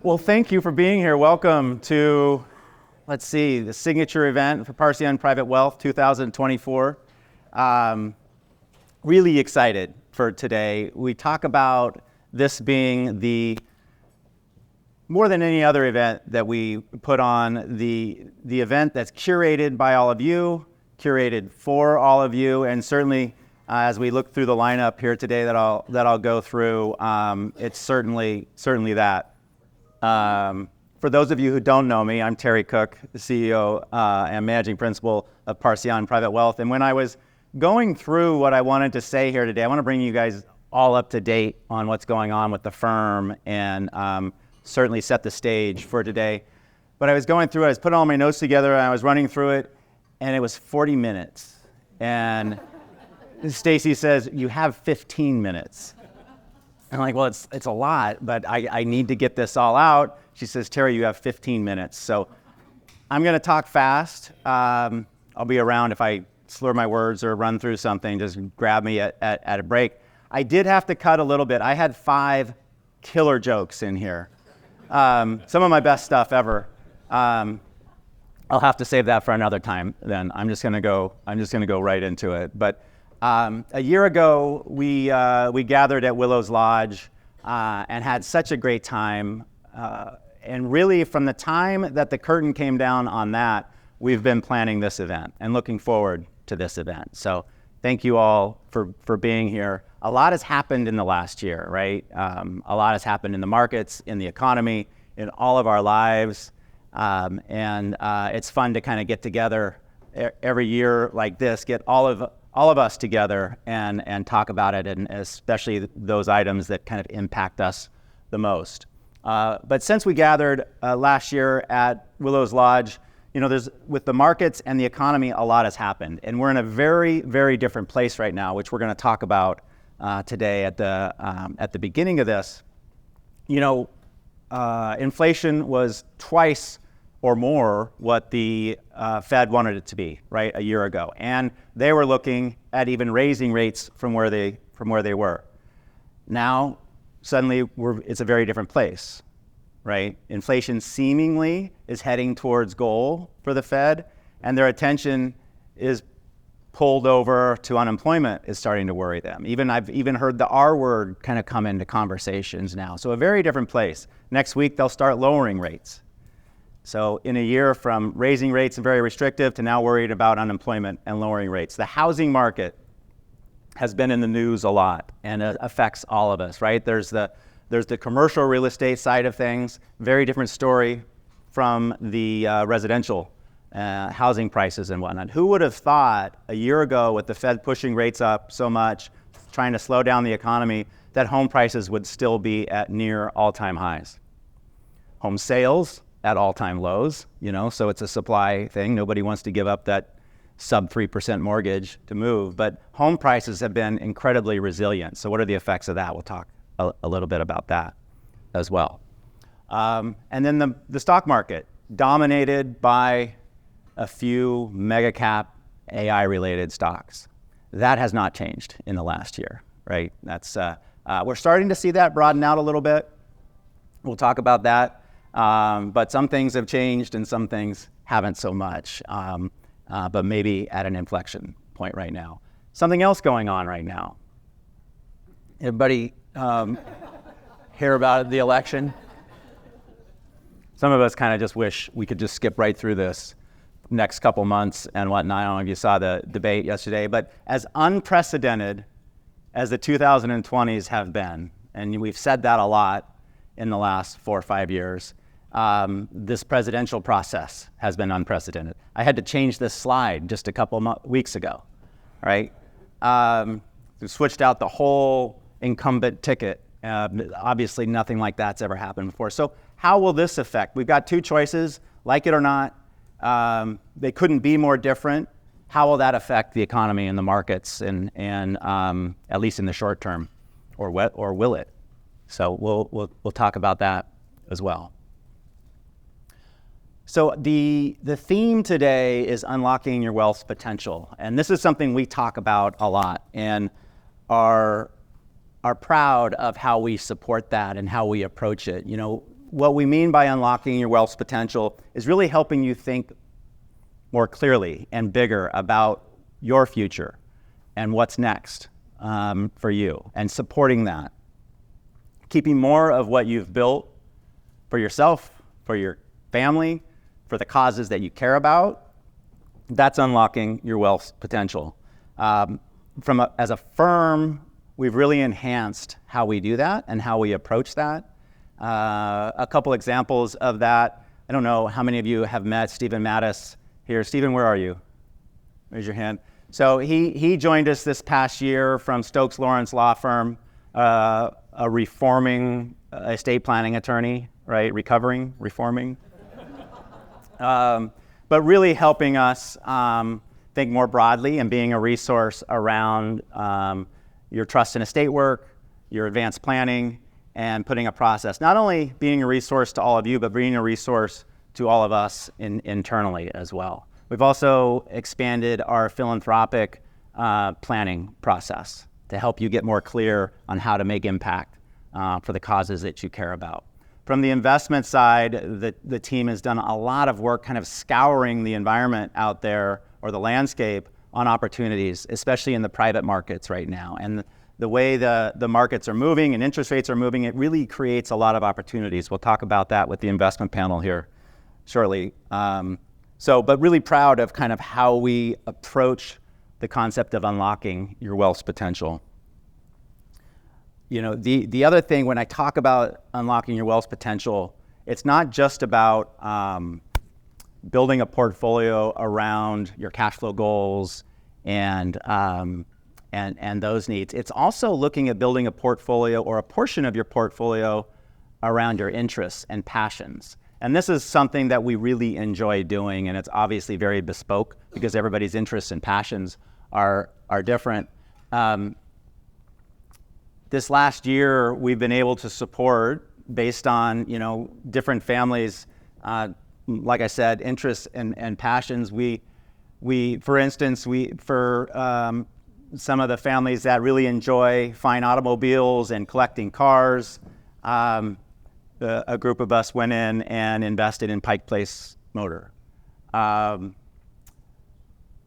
Well, thank you for being here. Welcome to, the signature event for Parcion Private Wealth 2024. Really excited for today. We talk about this being more than any other event that we put on, the event that's curated by all of you, curated for all of you, and certainly as we look through the lineup here today that I'll go through, it's certainly that. For those of you who don't know me, I'm Terry Cook, the CEO and Managing Principal of Parcion Private Wealth. And when I was going through what I wanted to say here today, I want to bring you guys all up to date on what's going on with the firm and certainly set the stage for today. But I was going through it, I was putting all my notes together, and I was running through it, and it was 40 minutes. And Stacy says, "You have 15 minutes." I'm like, well, it's a lot, but I need to get this all out. She says, "Terry, you have 15 minutes. So I'm going to talk fast. I'll be around if I slur my words or run through something. Just grab me at a break. I did have to cut a little bit. I had 5 killer jokes in here. Some of my best stuff ever. I'll have to save that for another time then. I'm just going to go right into it. But a year ago, we gathered at Willow's Lodge and had such a great time. And really, from the time that the curtain came down on that, we've been planning this event and looking forward to this event. So thank you all for being here. A lot has happened in the last year, right? A lot has happened in the markets, in the economy, in all of our lives. And it's fun to kind of get together every year like this, get all of us together and talk about it, and especially those items that kind of impact us the most. But since we gathered last year at Willow's Lodge, with the markets and the economy, a lot has happened. And we're in a very, very different place right now, which we're going to talk about today at the beginning of this. Inflation was twice or more what the Fed wanted it to be, right, a year ago. And they were looking at even raising rates from where they were. Now, suddenly, it's a very different place, right? Inflation seemingly is heading towards goal for the Fed, and their attention is pulled over to unemployment is starting to worry them. I've even heard the R word kind of come into conversations now. So a very different place. Next week, they'll start lowering rates. So in a year from raising rates and very restrictive to now worried about unemployment and lowering rates. The housing market has been in the news a lot and it affects all of us, right? There's the commercial real estate side of things, very different story from the residential housing prices and whatnot. Who would have thought a year ago with the Fed pushing rates up so much, trying to slow down the economy, that home prices would still be at near all-time highs? Home sales at all-time lows, so it's a supply thing. Nobody wants to give up that sub 3% mortgage to move, but home prices have been incredibly resilient. So what are the effects of that? We'll talk a little bit about that as well. And then the stock market, dominated by a few mega cap AI related stocks. That has not changed in the last year, right? That's we're starting to see that broaden out a little bit. We'll talk about that. But some things have changed and some things haven't so much, but maybe at an inflection point right now. Something else going on right now. Everybody hear about the election? Some of us kind of just wish we could just skip right through this next couple months and whatnot. I don't know if you saw the debate yesterday, but as unprecedented as the 2020s have been, and we've said that a lot in the last 4 or 5 years, this presidential process has been unprecedented. I had to change this slide just a couple weeks ago, right? We switched out the whole incumbent ticket. Obviously, nothing like that's ever happened before. So how will this affect? We've got 2 choices, like it or not. They couldn't be more different. How will that affect the economy and the markets, and at least in the short term, or will it? So we'll talk about that as well. So the theme today is unlocking your wealth's potential, and this is something we talk about a lot. And our are proud of how we support that and how we approach it. You know, what we mean by unlocking your wealth's potential is really helping you think more clearly and bigger about your future and what's next for you, and supporting that. Keeping more of what you've built for yourself, for your family, for the causes that you care about. That's unlocking your wealth's potential. As a firm, we've really enhanced how we do that and how we approach that. A couple examples of that. I don't know how many of you have met Stephen Mattis here. Stephen, where are you? Raise your hand. So he joined us this past year from Stokes Lawrence Law Firm, a reforming estate planning attorney, right? Reforming. But really helping us think more broadly and being a resource around your trust and estate work, your advanced planning, and putting a process. Not only being a resource to all of you, but being a resource to all of us internally as well. We've also expanded our philanthropic planning process to help you get more clear on how to make impact for the causes that you care about. From the investment side, the team has done a lot of work kind of scouring the environment out there, or the landscape, on opportunities, especially in the private markets right now. And the way the markets are moving and interest rates are moving, it really creates a lot of opportunities. We'll talk about that with the investment panel here shortly. But really proud of kind of how we approach the concept of unlocking your wealth's potential. You know, the other thing, when I talk about unlocking your wealth's potential, it's not just about building a portfolio around your cash flow goals and those needs. It's also looking at building a portfolio, or a portion of your portfolio, around your interests and passions. And this is something that we really enjoy doing, and it's obviously very bespoke because everybody's interests and passions are different. This last year, we've been able to support, based on different families, like I said, interests and passions. For instance, for some of the families that really enjoy fine automobiles and collecting cars, a group of us went in and invested in Pike Place Motor.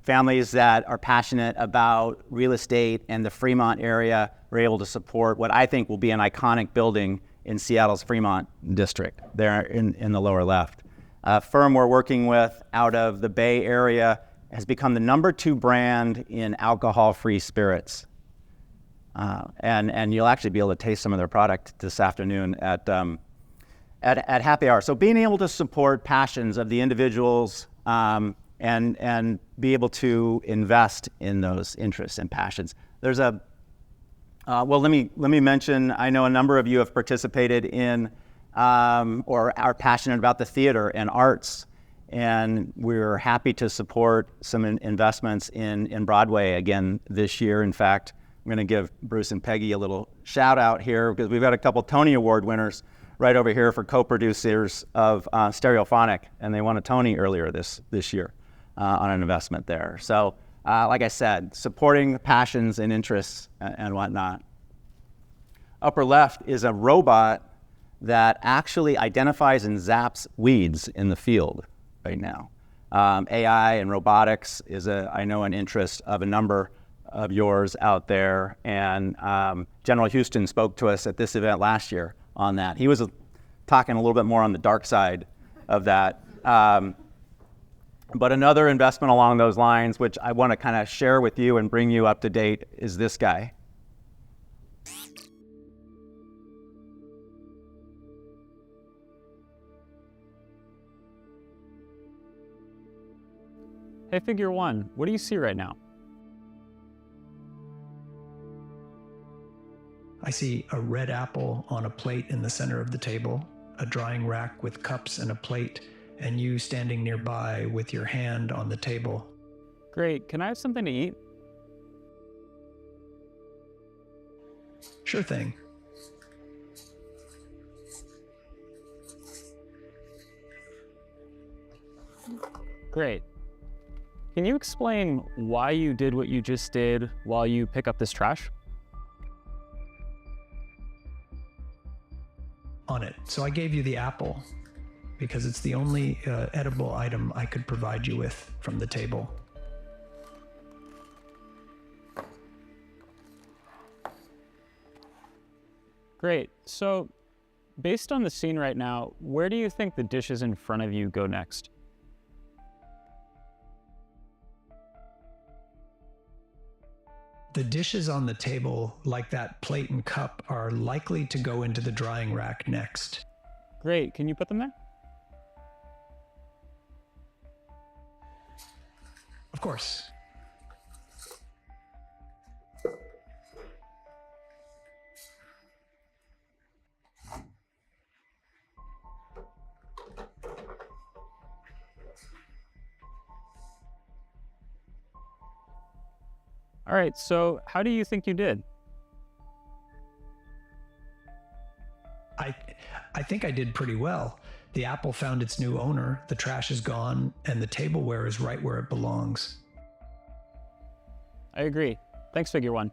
Families that are passionate about real estate and the Fremont area were able to support what I think will be an iconic building in Seattle's Fremont district, there in the lower left. A firm we're working with out of the Bay Area has become the #2 brand in alcohol-free spirits. And you'll actually be able to taste some of their product this afternoon at happy hour. So being able to support passions of the individuals and be able to invest in those interests and passions. There's let me mention, I know a number of you have participated in or are passionate about the theater and arts, and we're happy to support some investments in Broadway again this year. In fact, I'm going to give Bruce and Peggy a little shout out here, because we've got a couple Tony Award winners right over here for co-producers of Stereophonic, and they won a Tony earlier this year on an investment there. So like I said, supporting passions and interests and whatnot. Upper left is a robot that actually identifies and zaps weeds in the field right now. AI and robotics is, I know, an interest of a number of yours out there. And General Houston spoke to us at this event last year on that. He was talking a little bit more on the dark side of that. But another investment along those lines, which I want to kind of share with you and bring you up to date, is this guy. Hey, Figure 1, what do you see right now? I see a red apple on a plate in the center of the table, a drying rack with cups and a plate, and you standing nearby with your hand on the table. Great, can I have something to eat? Sure thing. Great. Can you explain why you did what you just did while you pick up this trash? on it. So I gave you the apple because it's the only edible item I could provide you with from the table. Great. So, based on the scene right now, where do you think the dishes in front of you go next? The dishes on the table, like that plate and cup, are likely to go into the drying rack next. Great. Can you put them there? Of course. All right. So, how do you think you did? I think I did pretty well. The apple found its new owner, the trash is gone, and the tableware is right where it belongs. I agree. Thanks, Figure One.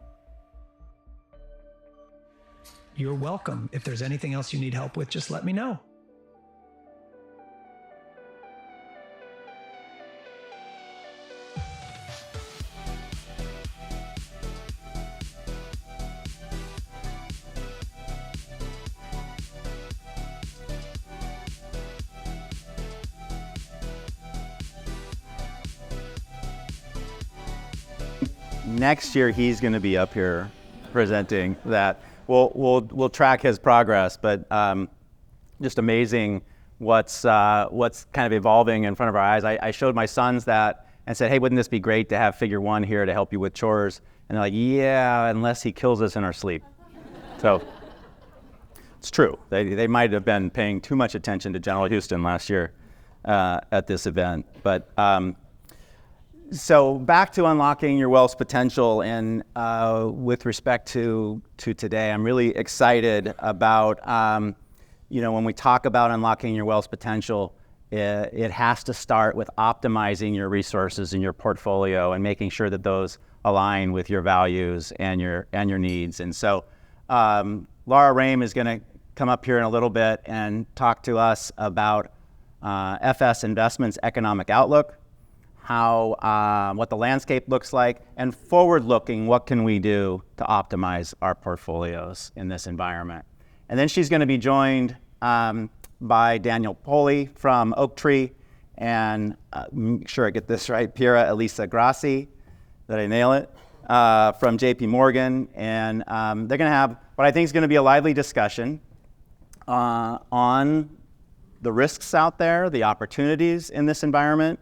You're welcome. If there's anything else you need help with, just let me know. Next year, he's going to be up here presenting that. We'll track his progress, but just amazing what's kind of evolving in front of our eyes. I showed my sons that and said, hey, wouldn't this be great to have Figure One here to help you with chores? And they're like, yeah, unless he kills us in our sleep. So it's true. They might have been paying too much attention to General Houston last year at this event. But so back to unlocking your wealth's potential, and with respect to today, I'm really excited about, when we talk about unlocking your wealth's potential, it has to start with optimizing your resources in your portfolio and making sure that those align with your values and your needs. And so Laura Rame is going to come up here in a little bit and talk to us about FS Investments Economic Outlook, what the landscape looks like, and forward-looking, what can we do to optimize our portfolios in this environment. And then she's going to be joined by Daniel Poli from Oaktree, and make sure I get this right, Piera Elisa Grassi, did I nail it, from JP Morgan. And they're going to have what I think is going to be a lively discussion on the risks out there, the opportunities in this environment.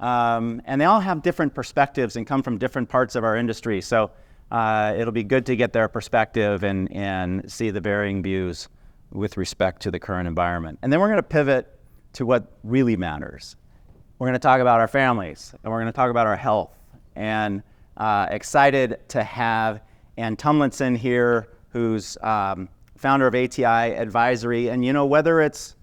And they all have different perspectives and come from different parts of our industry. So it'll be good to get their perspective and see the varying views with respect to the current environment. And then we're going to pivot to what really matters. We're going to talk about our families, and we're going to talk about our health. And excited to have Ann Tumlinson here, who's founder of ATI Advisory. And whether it's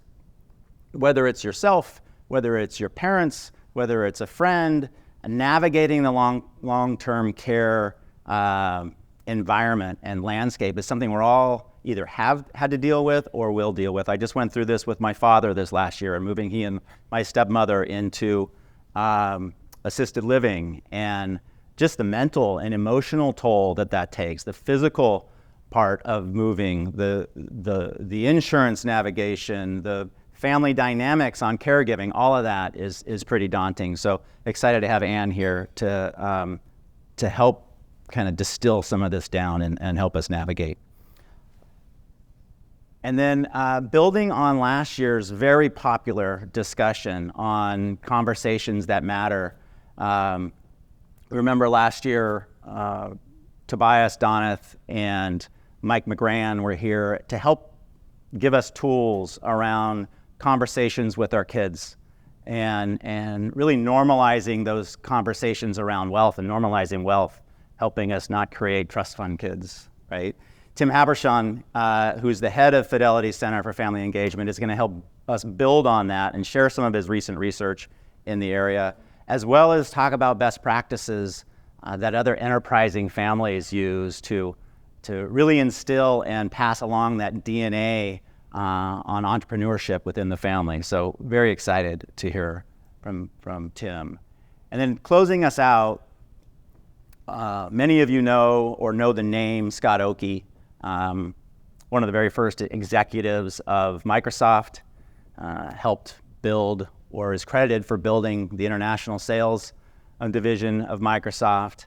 yourself, whether it's your parents, whether it's a friend, navigating the long-term care environment and landscape is something we're all either have had to deal with or will deal with. I just went through this with my father this last year, and moving he and my stepmother into assisted living, and just the mental and emotional toll that takes, the physical part of moving, the insurance navigation, the family dynamics on caregiving, all of that is pretty daunting. So excited to have Ann here to help kind of distill some of this down and help us navigate. And then building on last year's very popular discussion on conversations that matter. Remember last year, Tobias Donath and Mike McGran were here to help give us tools around conversations with our kids and really normalizing those conversations around wealth and normalizing wealth, helping us not create trust fund kids, right? Tim Habershon, who's the head of Fidelity Center for Family Engagement, is going to help us build on that and share some of his recent research in the area, as well as talk about best practices that other enterprising families use to really instill and pass along that DNA on entrepreneurship within the family. So very excited to hear from Tim. And then closing us out, many of you know the name Scott Oakey, one of the very first executives of Microsoft, helped build or is credited for building the international sales division of Microsoft.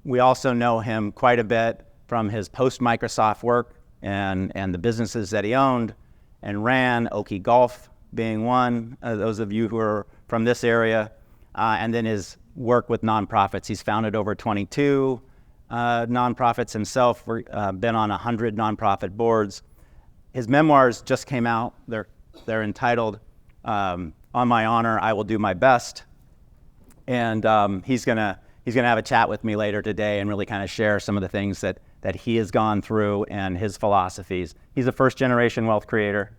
We also know him quite a bit from his post-Microsoft work and the businesses that he owned and ran, Oakey Golf being one, those of you who are from this area, and then his work with nonprofits. He's founded over 22 nonprofits himself, been on 100 nonprofit boards. His memoirs just came out. They're entitled On My Honor, I Will Do My Best. And he's gonna have a chat with me later today and really kind of share some of the things that he has gone through and his philosophies. He's a first-generation wealth creator.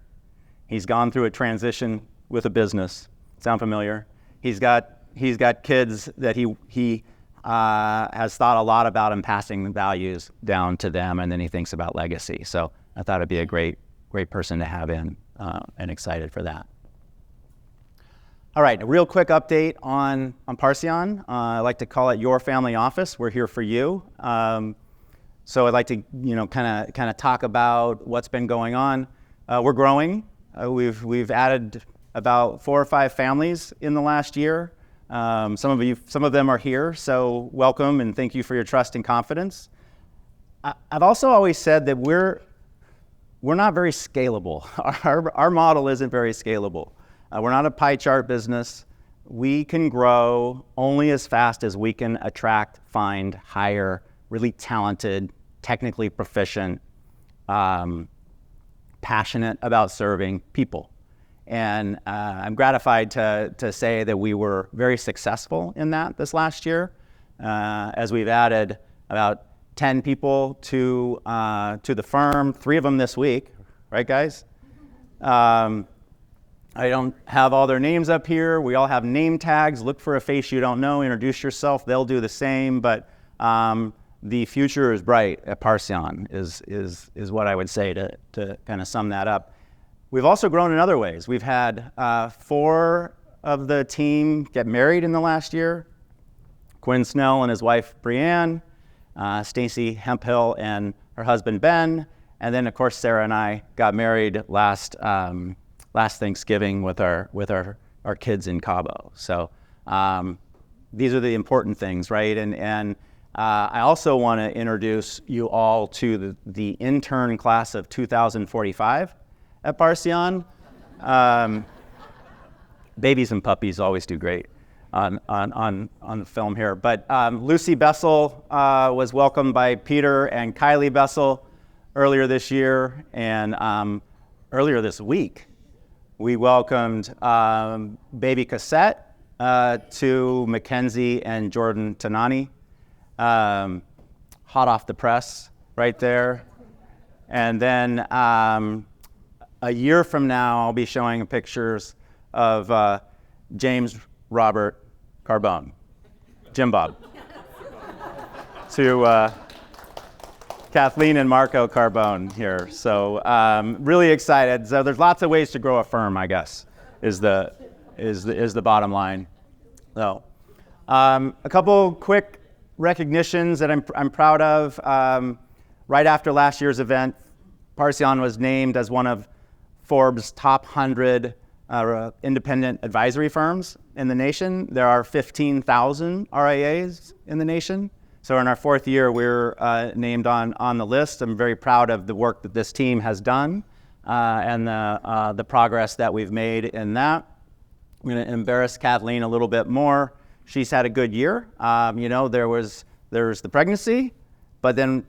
He's gone through a transition with a business. Sound familiar? He's got kids that he has thought a lot about and passing the values down to them, and then he thinks about legacy. So I thought it'd be a great person to have in, and excited for that. All right, a real quick update on Parcion. I like to call it your family office. We're here for you. So I'd like to kind of talk about what's been going on. We're growing. We've added about 4 or 5 families in the last year. Some of them are here, so welcome and thank you for your trust and confidence. I've also always said that we're not very scalable. Our model isn't very scalable. We're not a pie chart business. We can grow only as fast as we can attract, find, hire really talented, technically proficient, passionate about serving people. And I'm gratified to say that we were very successful in that this last year, as we've added about 10 people to the firm, 3 of them this week, right guys? I don't have all their names up here. We all have name tags. Look for a face you don't know, introduce yourself, they'll do the same, but the future is bright at Parcion is what I would say to kind of sum that up. We've also grown in other ways. We've had 4 of the team get married in the last year. Quinn Snell and his wife Brianne, Stacy Hemphill and her husband Ben, and then of course Sarah and I got married last Thanksgiving with our kids in Cabo. So these are the important things, right? And I also want to introduce you all to the intern class of 2045 at Parcion. Babies and puppies always do great on the film here. But Lucy Bessel was welcomed by Peter and Kylie Bessel earlier this year, and earlier this week we welcomed baby Cassette to Mackenzie and Jordan Tanani. Hot off the press right there. And then a year from now, I'll be showing pictures of James Robert Carbone, Jim Bob, to Kathleen and Marco Carbone here. So really excited. So there's lots of ways to grow a firm, I guess, is the bottom line. So a couple quick recognitions that I'm proud of. Right after last year's event, Parcion was named as one of Forbes' top 100 independent advisory firms in the nation. There are 15,000 RIAs in the nation. So in our 4th year, we're named on the list. I'm very proud of the work that this team has done and the progress that we've made in that. I'm going to embarrass Kathleen a little bit more. She's had a good year. There's the pregnancy, but then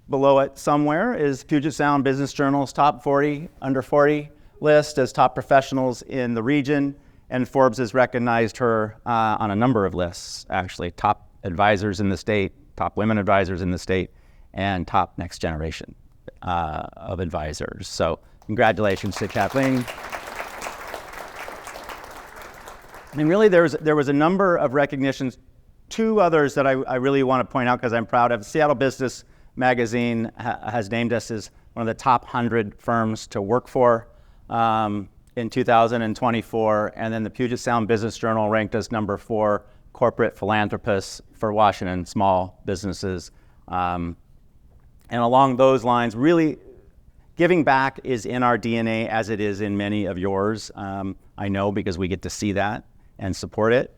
below it somewhere is Puget Sound Business Journal's top 40, under 40 list as top professionals in the region. And Forbes has recognized her on a number of lists, actually. Top advisors in the state, top women advisors in the state, and top next generation of advisors. So congratulations to Kathleen. And really there was a number of recognitions. 2 others that I really want to point out because I'm proud of. Seattle Business Magazine has named us as one of the top 100 firms to work for in 2024. And then the Puget Sound Business Journal ranked us number 4 corporate philanthropists for Washington small businesses. And along those lines, really, giving back is in our DNA as it is in many of yours. I know because we get to see that and support it.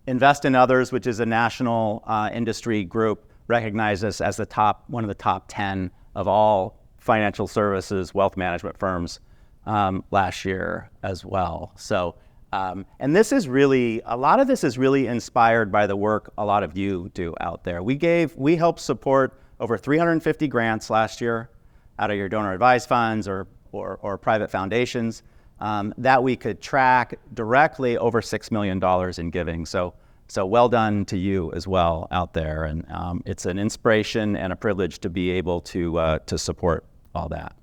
Invest in Others, which is a national industry group, recognized us as one of the top 10 of all financial services wealth management firms last year as well. So, and this is really, a lot of this is really inspired by the work a lot of you do out there. We helped support over 350 grants last year out of your donor advised funds or private foundations that we could track directly over $6 million in giving. So well done to you as well out there. And it's an inspiration and a privilege to be able to support all that.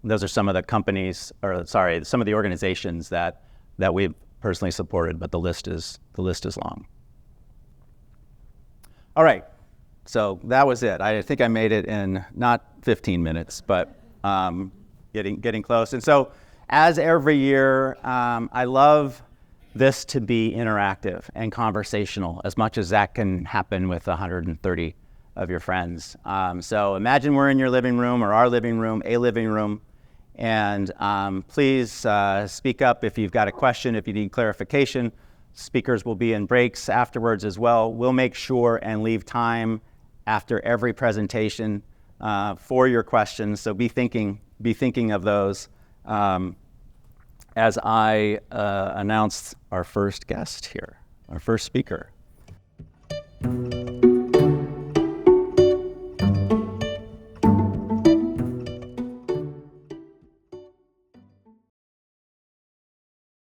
Those are some of the companies, some of the organizations that we've personally supported, but the list is long. All right, so that was it. I think I made it in not 15 minutes, but getting close. And so, as every year, I love this to be interactive and conversational as much as that can happen with 130 of your friends. So imagine we're in your living room or our living room, a living room. And please speak up if you've got a question, if you need clarification. Speakers will be in breaks afterwards as well. We'll make sure and leave time after every presentation for your questions. So be thinking of those as I announce our first guest here, our first speaker.